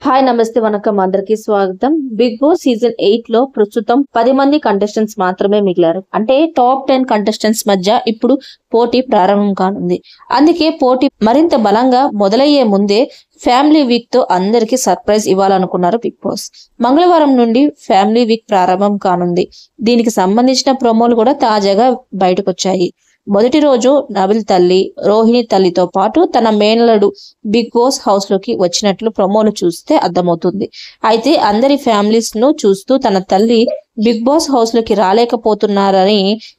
Hi నమస్తే వనకం అందరికి స్వాగతం. బిగ్ బాస్ సీజన్ 8 లో ప్రస్తుతం 10 మంది కంటెస్టెంట్స్ మాత్రమే మిగిలారు. అంటే టాప్ 10 కంటెస్టెంట్స్ మధ్య ఇప్పుడు పోటీ ప్రారంభం కానుంది. అందుకే పోటీ మరింత బలంగా మొదలయ్యే ముందే ఫ్యామిలీ వీక్ తో అందరికి సర్ప్రైజ్ ఇవ్వాలనుకున్నారు బిగ్ బాస్. మంగళవారం నుండి ఫ్యామిలీ వీక్ ప్రారంభం కానుంది. దీనికి సంబంధించిన ప్రోమోలు కూడా తాజాగా బయటకొచ్చాయి. మొదటి రోజు నబిల్ తల్లి రోహిణి తల్లితో పాటు తన మేనల్లుడు బిగ్ బాస్ హౌస్ లోకి వచ్చినట్లు ప్రమోలు చూస్తే అర్థమవుతుంది. అయితే అందరి ఫ్యామిలీస్ ను చూస్తూ తన తల్లి బిగ్ బాస్ హౌస్ లోకి రాలేకపోతున్నారని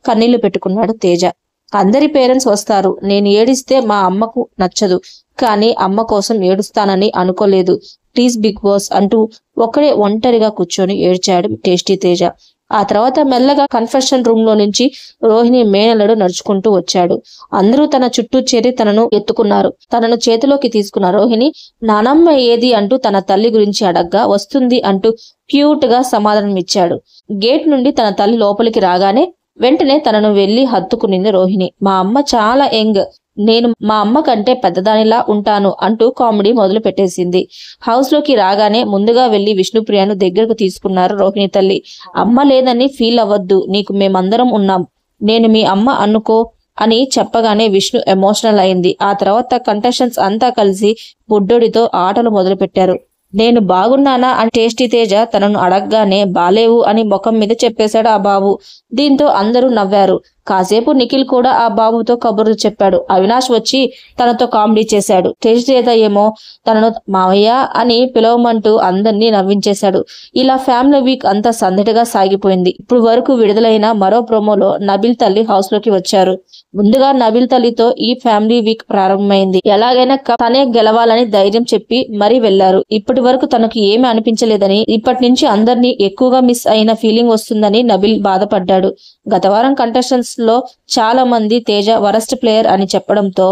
కన్నీళ్లు పెట్టుకున్నాడు తేజ. అందరి పేరెంట్స్ వస్తారు, నేను ఏడిస్తే మా అమ్మకు నచ్చదు, కానీ అమ్మ కోసం ఏడుస్తానని అనుకోలేదు, ప్లీజ్ బిగ్ బాస్ అంటూ ఒక్కడే ఒంటరిగా కూర్చొని ఏడ్చాడు టేస్టీ తేజ. ఆ తర్వాత మెల్లగా కన్ఫెషన్ రూమ్ లో నుంచి రోహిణి మేనల్లుడు నడుచుకుంటూ వచ్చాడు. అందరూ తన చుట్టూ చేరి తనను ఎత్తుకున్నారు. తనను చేతిలోకి తీసుకున్న రోహిణి నానమ్మ ఏది అంటూ తన తల్లి గురించి అడగ్గా వస్తుంది అంటూ క్యూట్ గా సమాధానం ఇచ్చాడు. గేట్ నుండి తన తల్లి లోపలికి రాగానే వెంటనే తనను వెళ్లి హత్తుకునింది రోహిణి. మా అమ్మ చాలా యంగ్, నేను మా అమ్మ కంటే పెద్దదానిలా ఉంటాను అంటూ కామెడీ మొదలు పెట్టేసింది. హౌస్ లోకి రాగానే ముందుగా వెళ్లి విష్ణుప్రియను దగ్గరకు తీసుకున్నారు రోహిణి తల్లి. అమ్మ లేదని ఫీల్ అవ్వద్దు, నీకు మేమందరం ఉన్నాం, నేను మీ అమ్మ అనుకో అని చెప్పగానే విష్ణు ఎమోషనల్ అయింది. ఆ తర్వాత కంటెస్టెంట్స్ అంతా కలిసి బుడ్డోడితో ఆటలు మొదలు పెట్టారు. నేను బాగున్నానా అని టేస్టీ తేజ తనను అడగగానే బాలేవు అని ముఖం మీద చెప్పేశాడు ఆ బాబు. దీంతో అందరూ నవ్వారు. కాసేపు నిఖిల్ కూడా ఆ బాబుతో కబుర్లు చెప్పాడు. అవినాష్ వచ్చి తనతో కామెడీ చేశాడు. టేస్టీ తేజ ఏమో తనను మావయ్య అని పిలవమంటూ అందరినీ నవ్వించేశాడు. ఇలా ఫ్యామిలీ వీక్ అంతా సందడిగా సాగిపోయింది. ఇప్పుడు వరకు విడుదలైన మరో ప్రోమోలో నబిల్ తల్లి హౌస్ లోకి వచ్చారు. ముందుగా నబిల్ తల్లితో ఈ ఫ్యామిలీ వీక్ ప్రారంభమైంది. ఎలాగైనా తనే గెలవాలని ధైర్యం చెప్పి మరీ వెళ్లారు. ఇప్పటి వరకు తనకు ఏమీ అనిపించలేదని, ఇప్పటి నుంచి అందరినీ ఎక్కువగా మిస్ అయిన ఫీలింగ్ వస్తుందని నబిల్ బాధపడ్డాడు. గత వారం కంటెస్టెంట్స్ లో చాలా మంది తేజ వరస్ట్ ప్లేయర్ అని చెప్పడంతో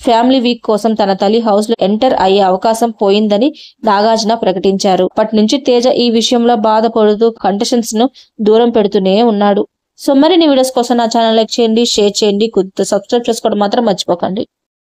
ఫ్యామిలీ వీక్ కోసం తన తల్లి హౌస్ లో ఎంటర్ అయ్యే అవకాశం పోయిందని నాగార్జున ప్రకటించారు. అప్పటి నుంచి తేజ ఈ విషయంలో బాధపడుతూ కంటెస్టెంట్స్ ను దూరం పెడుతూనే ఉన్నాడు. సో మరిన్ని వీడియోస్ కోసం నా ఛానల్ లైక్ చేయండి, షేర్ చేయండి, సబ్స్క్రైబ్ చేసుకోవడం మాత్రం మర్చిపోకండి.